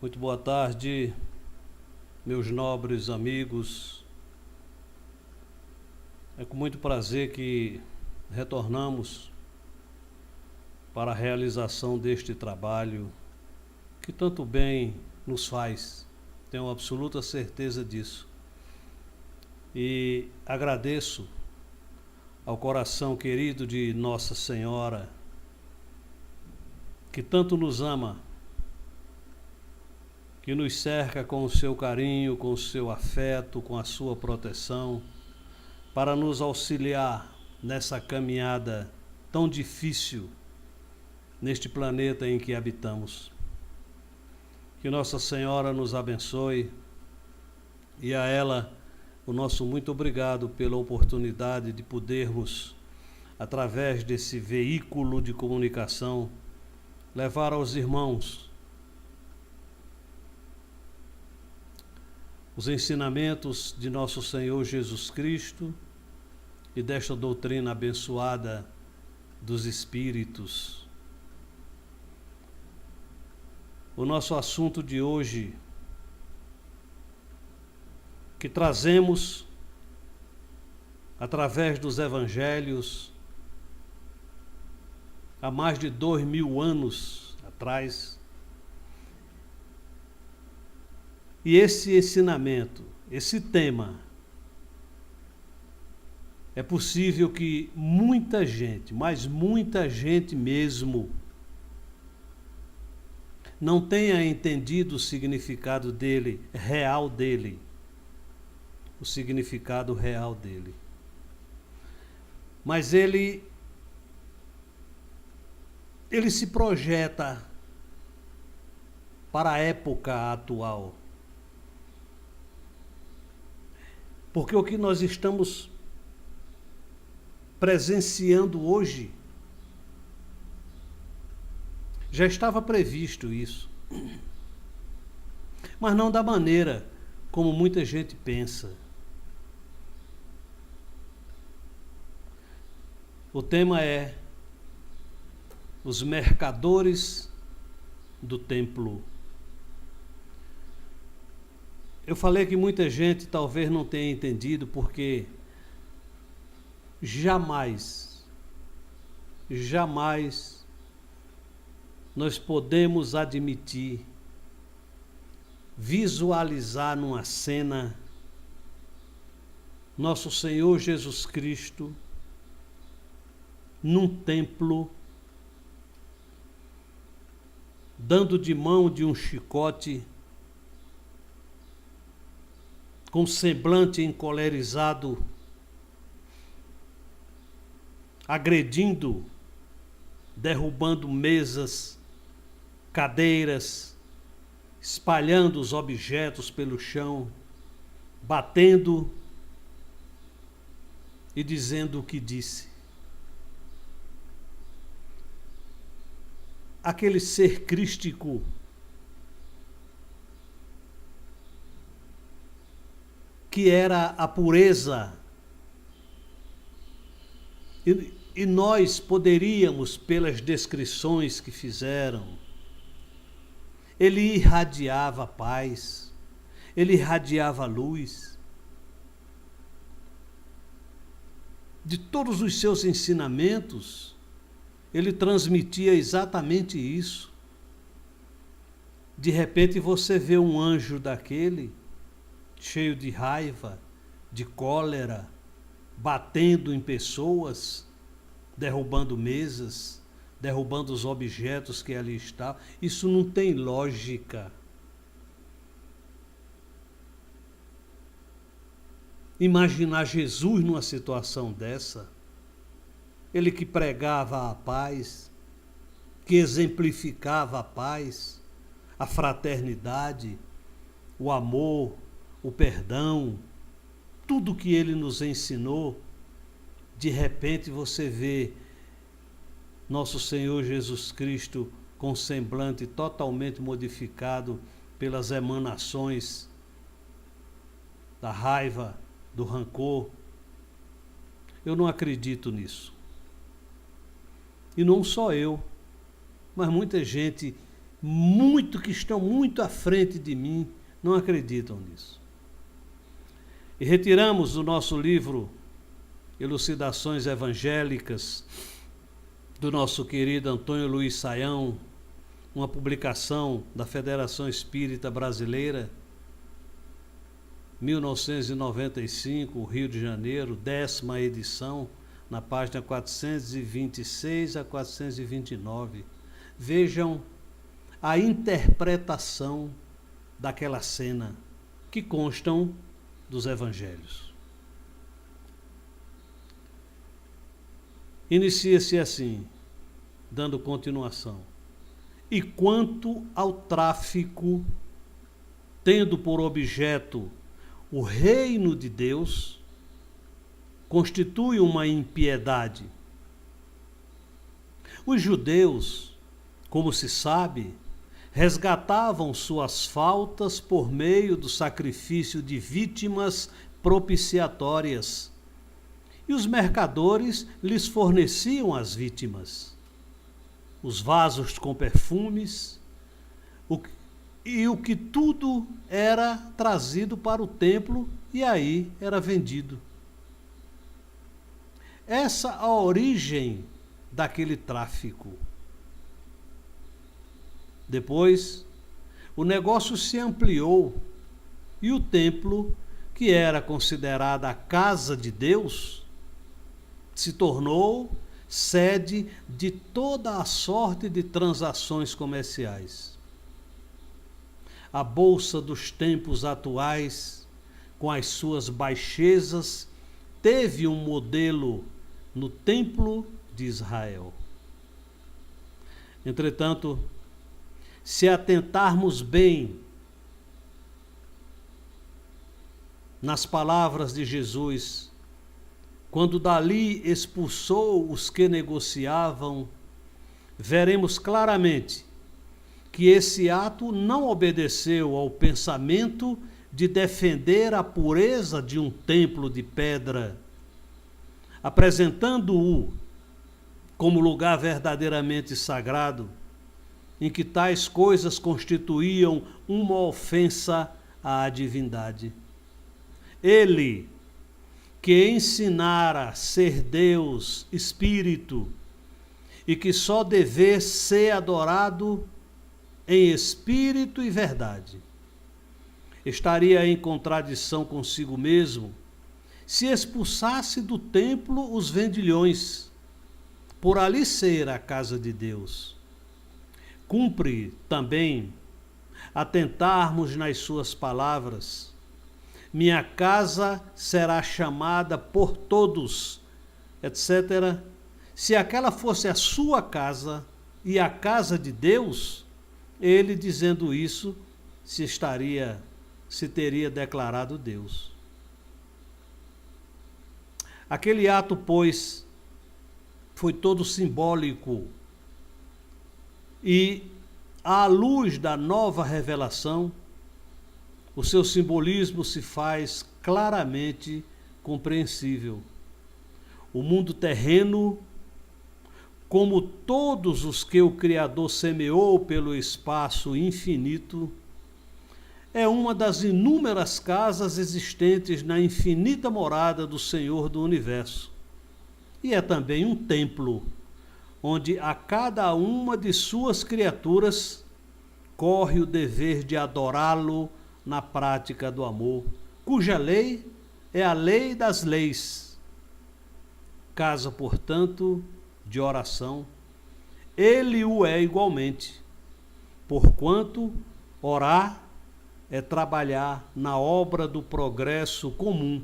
Muito boa tarde, meus nobres amigos. É com muito prazer que retornamos para a realização deste trabalho que tanto bem nos faz. Tenho absoluta certeza disso. E agradeço ao coração querido de Nossa Senhora, que tanto nos ama, que nos cerca com o seu carinho, com o seu afeto, com a sua proteção, para nos auxiliar nessa caminhada tão difícil neste planeta em que habitamos. Que Nossa Senhora nos abençoe e a ela o nosso muito obrigado pela oportunidade de podermos, através desse veículo de comunicação, levar aos irmãos os ensinamentos de nosso Senhor Jesus Cristo e desta doutrina abençoada dos Espíritos. O nosso assunto de hoje, que trazemos através dos Evangelhos há mais de 2000 anos atrás, e esse ensinamento, esse tema, é possível que muita gente, mas muita gente mesmo, não tenha entendido o significado dele, real dele. O significado real dele. Mas ele se projeta para a época atual. Porque o que nós estamos presenciando hoje, já estava previsto isso, mas não da maneira como muita gente pensa. O tema é os mercadores do templo. Eu falei que muita gente talvez não tenha entendido, porque jamais nós podemos admitir, visualizar numa cena nosso Senhor Jesus Cristo num templo, dando de mão de um chicote, com semblante encolerizado, agredindo, derrubando mesas, cadeiras, espalhando os objetos pelo chão, batendo e dizendo o que disse. Aquele ser crístico que era a pureza, e nós poderíamos, pelas descrições que fizeram, ele irradiava paz, ele irradiava luz. De todos os seus ensinamentos, ele transmitia exatamente isso. De repente você vê um anjo daquele, cheio de raiva, de cólera, batendo em pessoas, derrubando mesas, derrubando os objetos que ali estavam. Isso não tem lógica. Imaginar Jesus numa situação dessa, ele que pregava a paz, que exemplificava a paz, a fraternidade, o amor, o perdão, tudo que ele nos ensinou. De repente você vê nosso Senhor Jesus Cristo com semblante totalmente modificado pelas emanações da raiva, do rancor. Eu não acredito nisso. E não só eu, mas muita gente que estão muito à frente de mim, não acreditam nisso. E retiramos do nosso livro Elucidações Evangélicas, do nosso querido Antônio Luiz Saião, uma publicação da Federação Espírita Brasileira, 1995, Rio de Janeiro, 10ª edição, na página 426 a 429. Vejam a interpretação daquela cena que constam dos evangelhos. Inicia-se assim, dando continuação. E quanto ao tráfico, tendo por objeto o reino de Deus, constitui uma impiedade. Os judeus, como se sabe, resgatavam suas faltas por meio do sacrifício de vítimas propiciatórias, e os mercadores lhes forneciam as vítimas, os vasos com perfumes, e o que tudo era trazido para o templo e aí era vendido. Essa a origem daquele tráfico. Depois, o negócio se ampliou e o templo, que era considerada a casa de Deus, se tornou sede de toda a sorte de transações comerciais. A bolsa dos tempos atuais, com as suas baixezas, teve um modelo no Templo de Israel. Entretanto, se atentarmos bem nas palavras de Jesus, quando dali expulsou os que negociavam, veremos claramente que esse ato não obedeceu ao pensamento de defender a pureza de um templo de pedra, apresentando-o como lugar verdadeiramente sagrado, em que tais coisas constituíam uma ofensa à divindade. Ele, que ensinara ser Deus, Espírito, e que só dever ser adorado em espírito e verdade, estaria em contradição consigo mesmo se expulsasse do templo os vendilhões, por ali ser a casa de Deus. Cumpre também atentarmos nas suas palavras: minha casa será chamada por todos, etc. Se aquela fosse a sua casa e a casa de Deus, ele, dizendo isso, se teria declarado Deus. Aquele ato, pois, foi todo simbólico e, à luz da nova revelação, o seu simbolismo se faz claramente compreensível. O mundo terreno, como todos os que o Criador semeou pelo espaço infinito, é uma das inúmeras casas existentes na infinita morada do Senhor do Universo. E é também um templo, onde a cada uma de suas criaturas corre o dever de adorá-lo na prática do amor, cuja lei é a lei das leis. Casa, portanto, de oração, ele o é igualmente, porquanto orar é trabalhar na obra do progresso comum,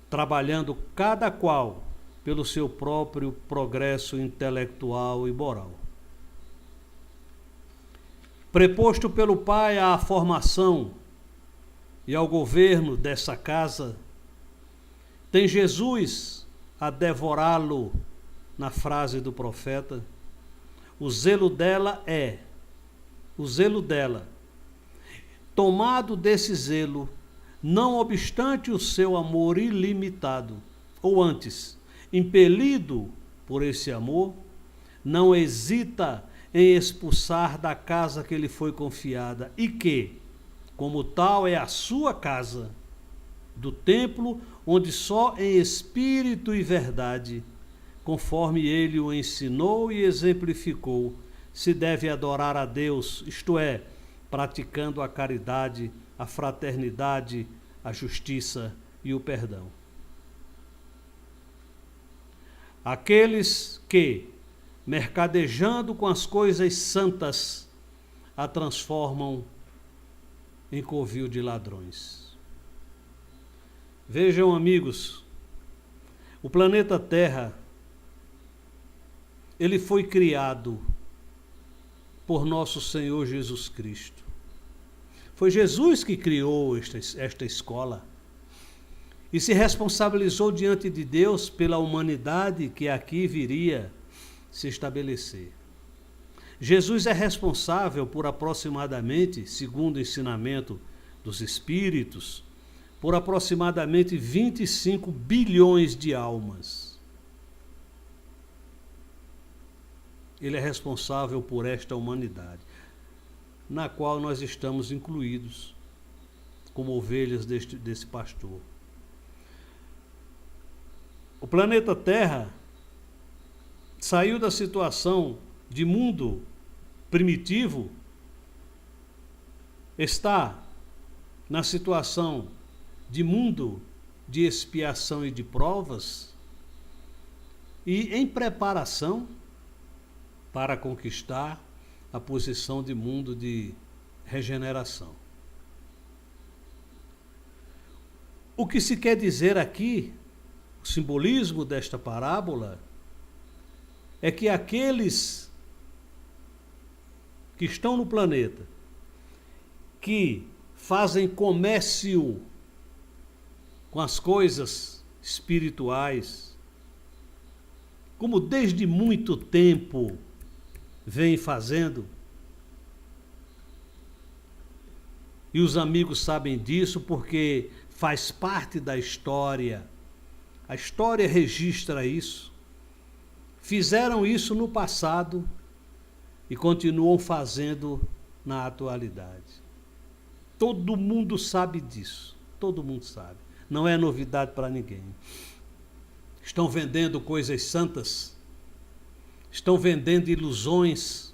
trabalhando cada qual pelo seu próprio progresso intelectual e moral. Preposto pelo Pai à formação e ao governo dessa casa, tem Jesus a devorá-lo, na frase do profeta. O zelo dela, tomado desse zelo, não obstante o seu amor ilimitado, ou antes, impelido por esse amor, não hesita em expulsar da casa que lhe foi confiada, e que, como tal, é a sua casa, do templo onde só em espírito e verdade, conforme ele o ensinou e exemplificou, se deve adorar a Deus, isto é, praticando a caridade, a fraternidade, a justiça e o perdão. Aqueles que, mercadejando com as coisas santas, a transformam em covil de ladrões. Vejam, amigos, o planeta Terra, ele foi criado por nosso Senhor Jesus Cristo. Foi Jesus que criou esta escola e se responsabilizou diante de Deus pela humanidade que aqui viria se estabelecer. Jesus é responsável por aproximadamente, segundo o ensinamento dos Espíritos, por aproximadamente 25 bilhões de almas. Ele é responsável por esta humanidade, na qual nós estamos incluídos como ovelhas desse pastor. O planeta Terra saiu da situação de mundo primitivo, está na situação de mundo de expiação e de provas, e em preparação para conquistar a posição de mundo de regeneração. O que se quer dizer aqui, o simbolismo desta parábola, é que aqueles que estão no planeta, que fazem comércio com as coisas espirituais, como desde muito tempo vem fazendo, e os amigos sabem disso porque faz parte da história. A história registra isso. Fizeram isso no passado e continuam fazendo na atualidade. Todo mundo sabe disso. Todo mundo sabe. Não é novidade para ninguém. Estão vendendo coisas santas. Estão vendendo ilusões,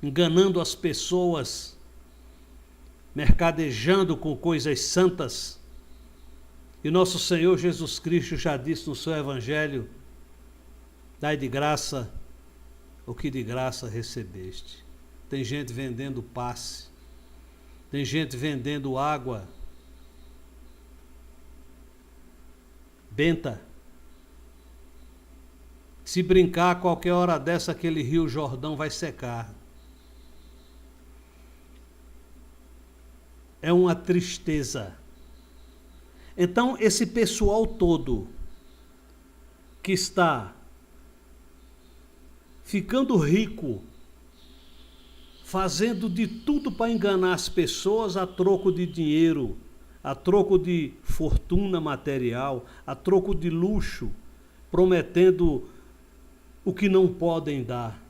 enganando as pessoas, mercadejando com coisas santas. E nosso Senhor Jesus Cristo já disse no seu Evangelho: dai de graça o que de graça recebeste. Tem gente vendendo passe, tem gente vendendo água benta. Se brincar, a qualquer hora dessa, aquele rio Jordão vai secar. É uma tristeza. Então, esse pessoal todo que está ficando rico, fazendo de tudo para enganar as pessoas a troco de dinheiro, a troco de fortuna material, a troco de luxo, prometendo o que não podem dar.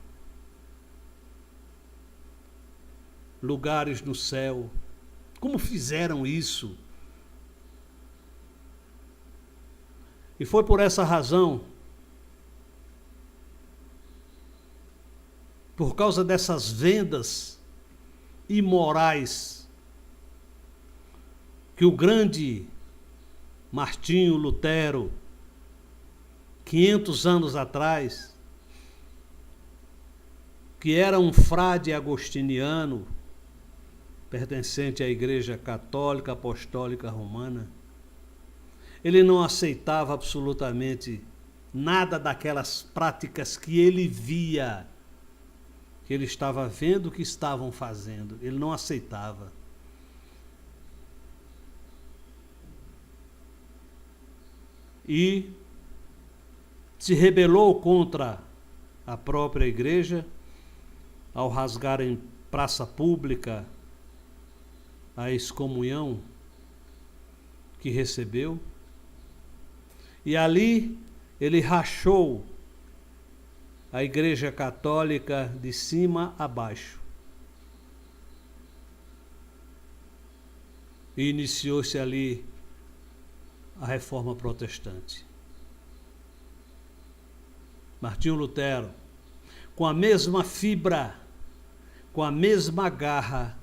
Lugares no céu. Como fizeram isso? E foi por essa razão, por causa dessas vendas imorais, que o grande Martinho Lutero, 500 anos atrás, que era um frade agostiniano, pertencente à Igreja Católica Apostólica Romana, ele não aceitava absolutamente nada daquelas práticas que ele via, que ele estava vendo que estavam fazendo. Ele não aceitava. E se rebelou contra a própria igreja, ao rasgar em praça pública a excomunhão que recebeu. E ali ele rachou a Igreja Católica de cima a baixo. E iniciou-se ali a Reforma Protestante. Martinho Lutero, com a mesma fibra, com a mesma garra,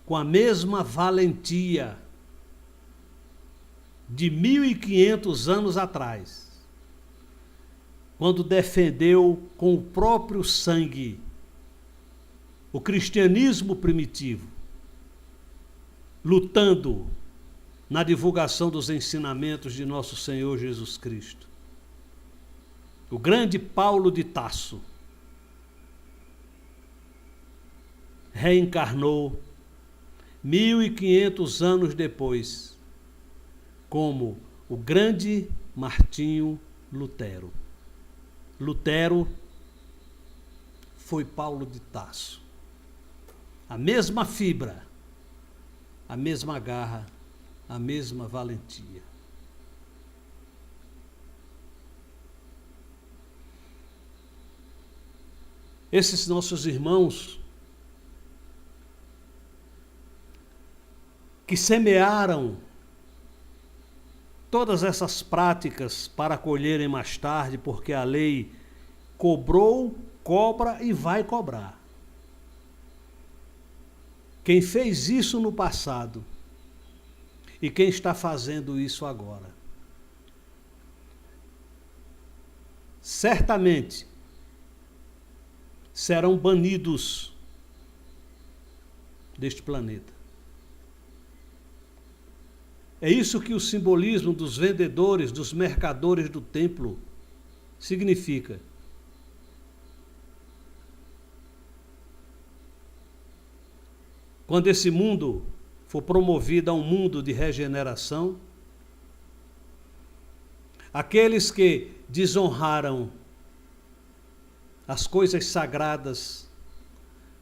com a mesma valentia de 1500 anos atrás, quando defendeu com o próprio sangue o cristianismo primitivo, lutando na divulgação dos ensinamentos de nosso Senhor Jesus Cristo. O grande Paulo de Tarso reencarnou 1500 anos depois como o grande Martinho Lutero. Lutero foi Paulo de Tarso. A mesma fibra, a mesma garra, a mesma valentia. Esses nossos irmãos que semearam todas essas práticas para colherem mais tarde, porque a lei cobrou, cobra e vai cobrar. Quem fez isso no passado e quem está fazendo isso agora, certamente serão banidos deste planeta. É isso que o simbolismo dos vendedores, dos mercadores do templo significa. Quando esse mundo for promovido a um mundo de regeneração, aqueles que desonraram as coisas sagradas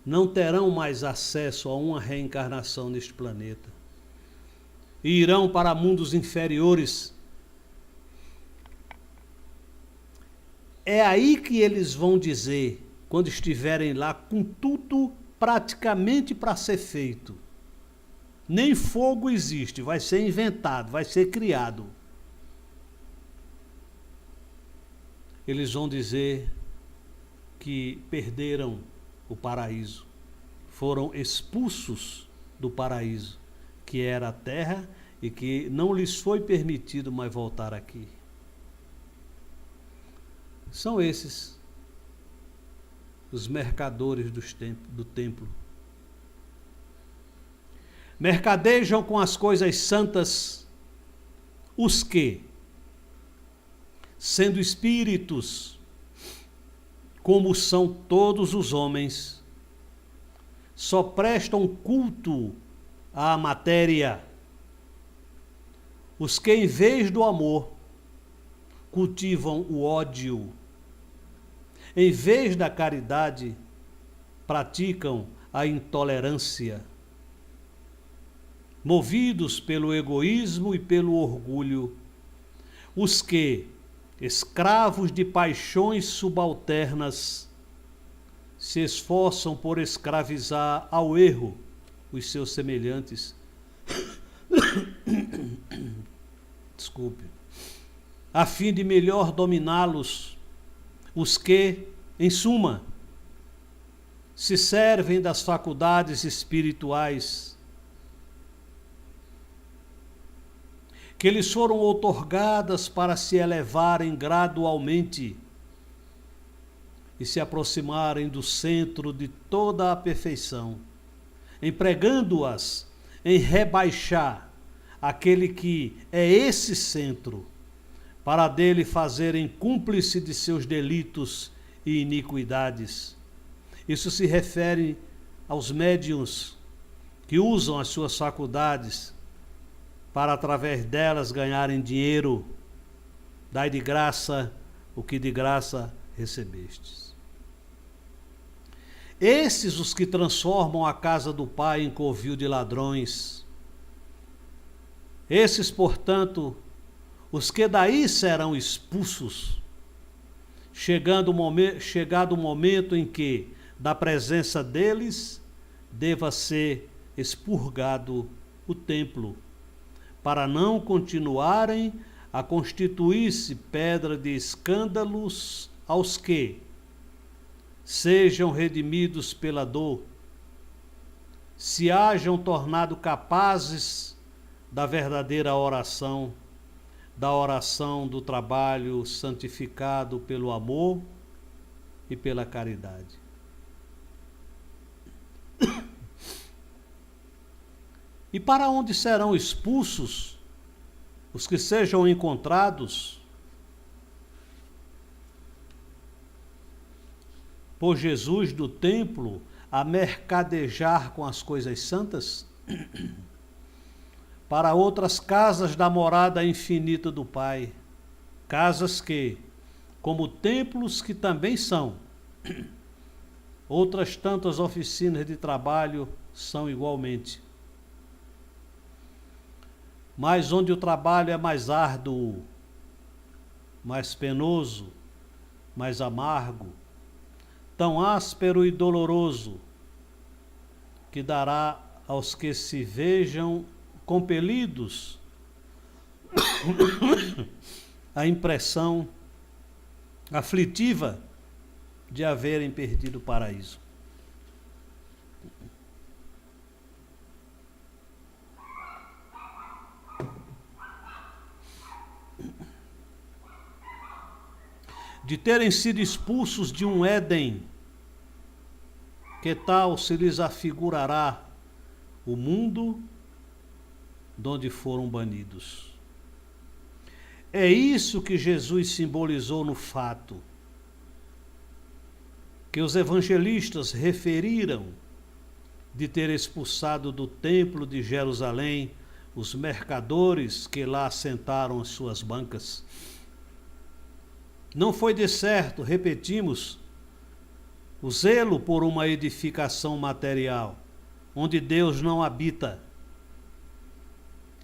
não terão mais acesso a uma reencarnação neste planeta. E irão para mundos inferiores. É aí que eles vão dizer, quando estiverem lá com tudo praticamente para ser feito, nem fogo existe, vai ser inventado, vai ser criado. Eles vão dizer que perderam o paraíso, foram expulsos do paraíso, que era a terra, e que não lhes foi permitido mais voltar aqui. São esses os mercadores do templo. Mercadejam com as coisas santas os que, sendo espíritos, como são todos os homens, só prestam culto à matéria. Os que, em vez do amor, cultivam o ódio. Em vez da caridade, praticam a intolerância. Movidos pelo egoísmo e pelo orgulho, os que, escravos de paixões subalternas, se esforçam por escravizar ao erro os seus semelhantes. Desculpe. A fim de melhor dominá-los, os que, em suma, se servem das faculdades espirituais que lhes foram outorgadas para se elevarem gradualmente e se aproximarem do centro de toda a perfeição, empregando-as em rebaixar aquele que é esse centro, para dele fazerem cúmplice de seus delitos e iniquidades. Isso se refere aos médiuns que usam as suas faculdades para, através delas, ganharem dinheiro. Dai de graça o que de graça recebestes. Esses os que transformam a casa do Pai em covil de ladrões. Esses, portanto, os que daí serão expulsos, chegado o momento em que, da presença deles, deva ser expurgado o templo, para não continuarem a constituir-se pedra de escândalos aos que sejam redimidos pela dor, se hajam tornado capazes da verdadeira oração, da oração do trabalho santificado pelo amor e pela caridade. E para onde serão expulsos os que sejam encontrados por Jesus do templo a mercadejar com as coisas santas? Para outras casas da morada infinita do Pai, casas que, como templos que também são, outras tantas oficinas de trabalho são igualmente. Mas onde o trabalho é mais árduo, mais penoso, mais amargo, tão áspero e doloroso, que dará aos que se vejam compelidos a impressão aflitiva de haverem perdido o paraíso. De terem sido expulsos de um Éden, que tal se lhes afigurará o mundo de onde foram banidos? É isso que Jesus simbolizou no fato que os evangelistas referiram de ter expulsado do templo de Jerusalém os mercadores que lá assentaram as suas bancas. Não foi de certo, repetimos, o zelo por uma edificação material, onde Deus não habita,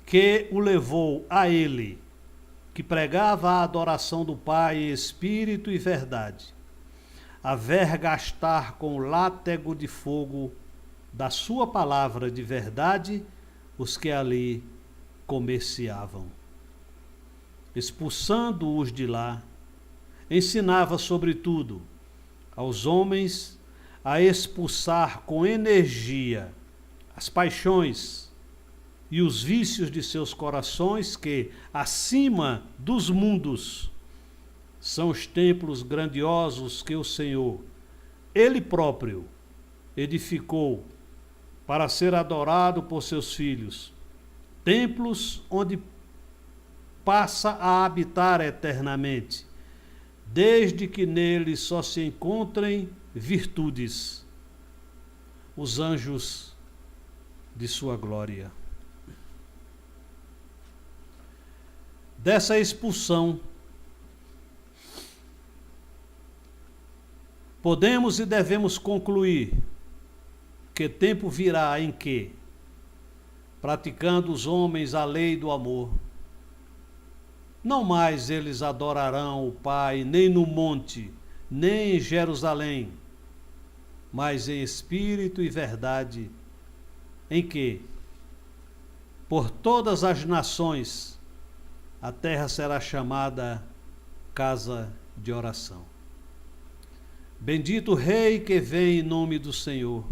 que o levou a ele, que pregava a adoração do Pai em espírito e verdade, a vergastar com o látego de fogo da sua palavra de verdade os que ali comerciavam. Expulsando-os de lá, ensinava, sobretudo, aos homens a expulsar com energia as paixões e os vícios de seus corações que, acima dos mundos, são os templos grandiosos que o Senhor, Ele próprio, edificou para ser adorado por seus filhos, templos onde passa a habitar eternamente, desde que neles só se encontrem virtudes, os anjos de sua glória. Dessa expulsão, podemos e devemos concluir que tempo virá em que, praticando os homens a lei do amor, não mais eles adorarão o Pai, nem no monte, nem em Jerusalém, mas em espírito e verdade, em que, por todas as nações, a terra será chamada casa de oração. Bendito o Rei que vem em nome do Senhor.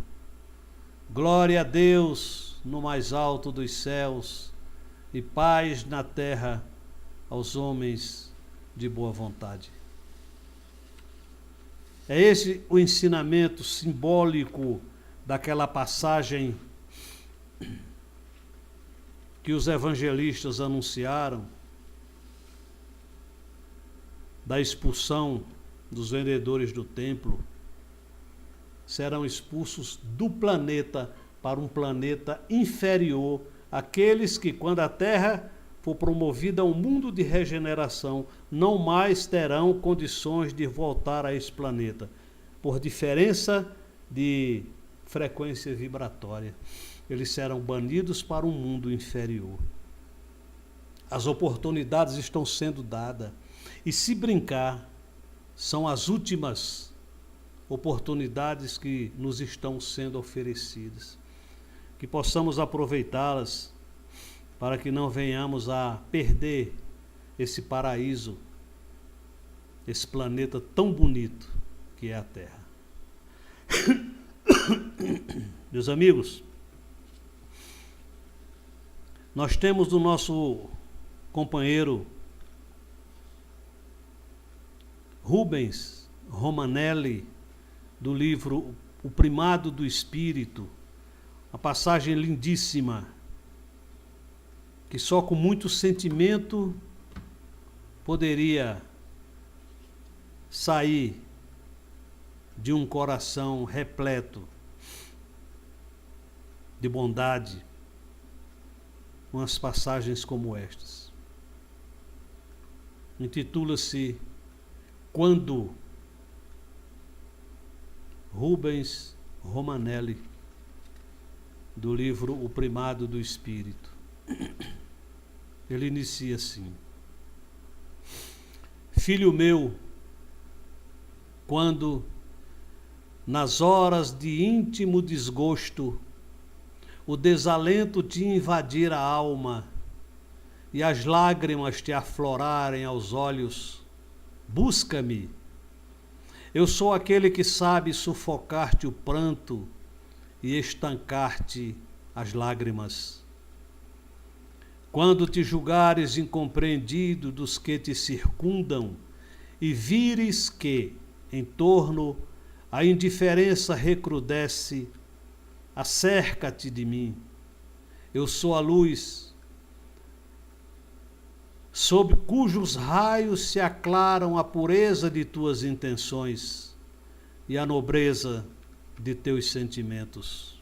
Glória a Deus no mais alto dos céus e paz na terra aos homens de boa vontade. É esse o ensinamento simbólico daquela passagem que os evangelistas anunciaram, da expulsão dos vendedores do templo. Serão expulsos do planeta para um planeta inferior, aqueles que, quando a terra for promovida a um mundo de regeneração, não mais terão condições de voltar a esse planeta, por diferença de frequência vibratória. Eles serão banidos para um mundo inferior. As oportunidades estão sendo dadas, e se brincar, são as últimas oportunidades que nos estão sendo oferecidas. Que possamos aproveitá-las para que não venhamos a perder esse paraíso, esse planeta tão bonito que é a Terra. Meus amigos, nós temos o nosso companheiro Rubens Romanelli, do livro O Primado do Espírito, uma passagem lindíssima, que só com muito sentimento poderia sair de um coração repleto de bondade, umas passagens como estas. Intitula-se Quando, Rubens Romanelli, do livro O Primado do Espírito. Ele inicia assim: Filho meu, quando, nas horas de íntimo desgosto, o desalento te invadir a alma e as lágrimas te aflorarem aos olhos, busca-me. Eu sou aquele que sabe sufocar-te o pranto e estancar-te as lágrimas. Quando te julgares incompreendido dos que te circundam e vires que, em torno, a indiferença recrudesce, acerca-te de mim. Eu sou a luz, sob cujos raios se aclaram a pureza de tuas intenções e a nobreza de teus sentimentos.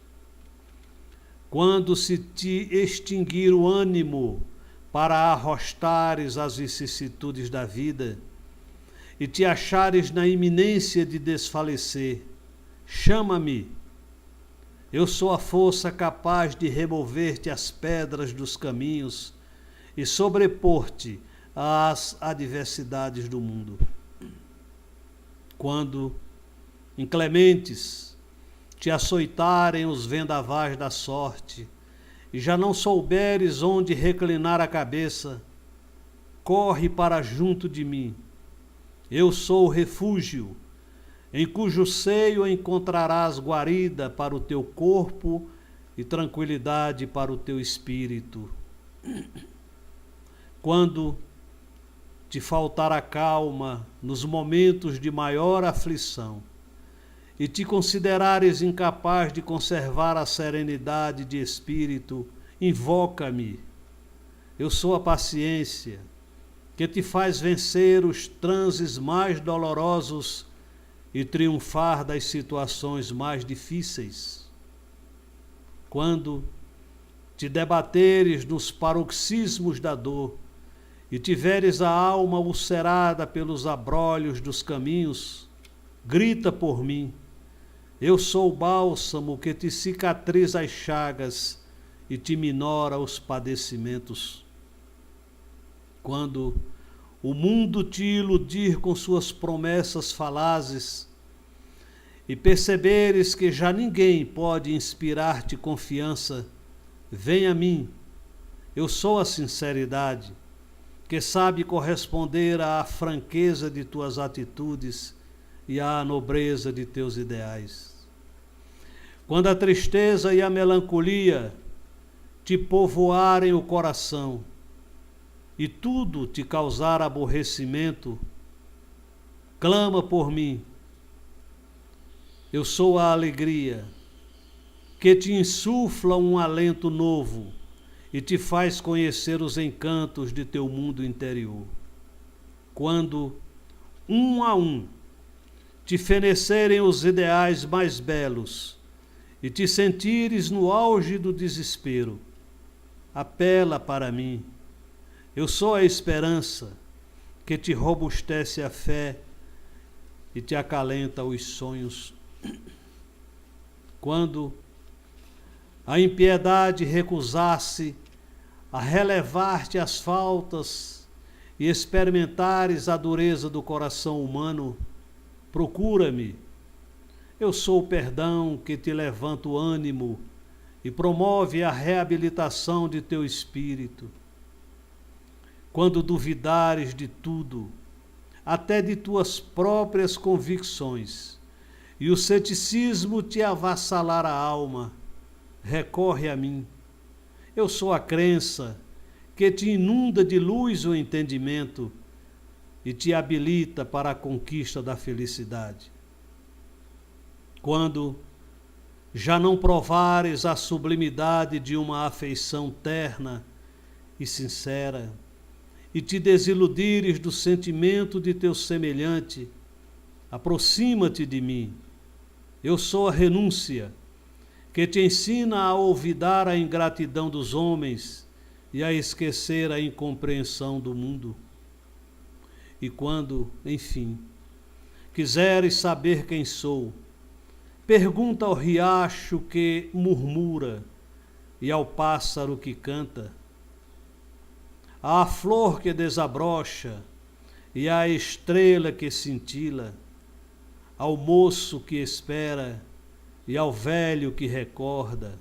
Quando se te extinguir o ânimo para arrostares as vicissitudes da vida e te achares na iminência de desfalecer, chama-me. Eu sou a força capaz de remover-te as pedras dos caminhos e sobrepor-te às adversidades do mundo. Quando, inclementes, te açoitarem os vendavais da sorte e já não souberes onde reclinar a cabeça, corre para junto de mim. Eu sou o refúgio, em cujo seio encontrarás guarida para o teu corpo e tranquilidade para o teu espírito. Quando te faltar a calma nos momentos de maior aflição e te considerares incapaz de conservar a serenidade de espírito, invoca-me. Eu sou a paciência, que te faz vencer os transes mais dolorosos e triunfar das situações mais difíceis. Quando te debateres nos paroxismos da dor e tiveres a alma ulcerada pelos abrolhos dos caminhos, grita por mim. Eu sou o bálsamo que te cicatriza as chagas e te minora os padecimentos. Quando o mundo te iludir com suas promessas falazes e perceberes que já ninguém pode inspirar-te confiança, vem a mim. Eu sou a sinceridade, que sabe corresponder à franqueza de tuas atitudes e à nobreza de teus ideais. Quando a tristeza e a melancolia te povoarem o coração e tudo te causar aborrecimento, clama por mim. Eu sou a alegria, que te insufla um alento novo e te faz conhecer os encantos de teu mundo interior. Quando, um a um, te fenecerem os ideais mais belos e te sentires no auge do desespero, apela para mim. Eu sou a esperança que te robustece a fé e te acalenta os sonhos. Quando a impiedade recusar-se a relevar-te as faltas e experimentares a dureza do coração humano, procura-me. Eu sou o perdão que te levanta o ânimo e promove a reabilitação de teu espírito. Quando duvidares de tudo, até de tuas próprias convicções, e o ceticismo te avassalar a alma, recorre a mim. Eu sou a crença que te inunda de luz o entendimento e te habilita para a conquista da felicidade. Quando já não provares a sublimidade de uma afeição terna e sincera, e te desiludires do sentimento de teu semelhante, aproxima-te de mim. Eu sou a renúncia, que te ensina a olvidar a ingratidão dos homens e a esquecer a incompreensão do mundo. E quando, enfim, quiseres saber quem sou, pergunta ao riacho que murmura e ao pássaro que canta, à flor que desabrocha e à estrela que cintila, ao moço que espera e ao velho que recorda.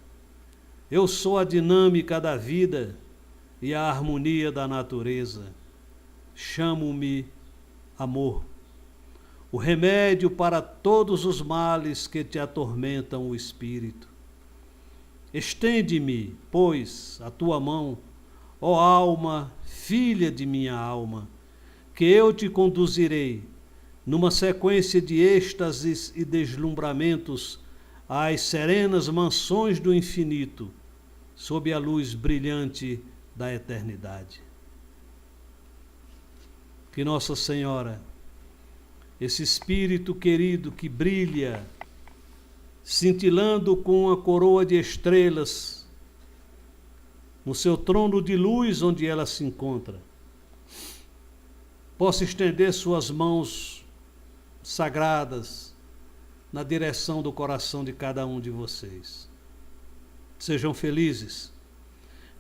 Eu sou a dinâmica da vida e a harmonia da natureza. Chamo-me amor, o remédio para todos os males que te atormentam o espírito. Estende-me, pois, a tua mão, ó alma, filha de minha alma, que eu te conduzirei, numa sequência de êxtases e deslumbramentos, às serenas mansões do infinito, sob a luz brilhante da eternidade. Que Nossa Senhora, esse Espírito querido que brilha, cintilando com uma coroa de estrelas, no seu trono de luz onde ela se encontra, possa estender suas mãos sagradas na direção do coração de cada um de vocês. Sejam felizes,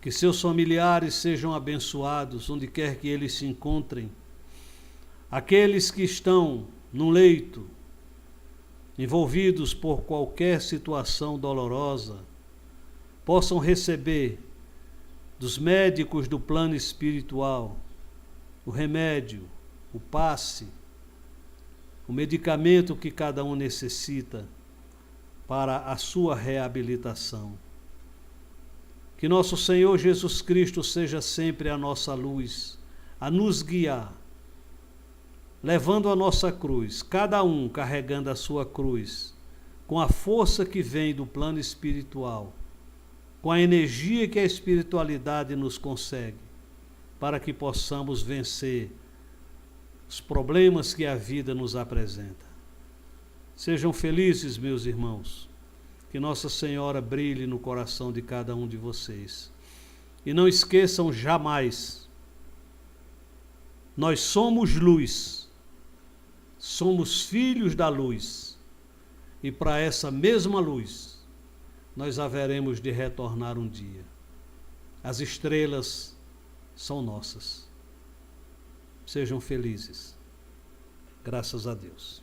que seus familiares sejam abençoados onde quer que eles se encontrem. Aqueles que estão no leito, envolvidos por qualquer situação dolorosa, possam receber dos médicos do plano espiritual o remédio, o passe, o medicamento que cada um necessita para a sua reabilitação. Que nosso Senhor Jesus Cristo seja sempre a nossa luz, a nos guiar, levando a nossa cruz, cada um carregando a sua cruz, com a força que vem do plano espiritual, com a energia que a espiritualidade nos concede, para que possamos vencer os problemas que a vida nos apresenta. Sejam felizes, meus irmãos, que Nossa Senhora brilhe no coração de cada um de vocês. E não esqueçam jamais, nós somos luz, somos filhos da luz, e para essa mesma luz nós haveremos de retornar um dia. As estrelas são nossas. Sejam felizes. Graças a Deus.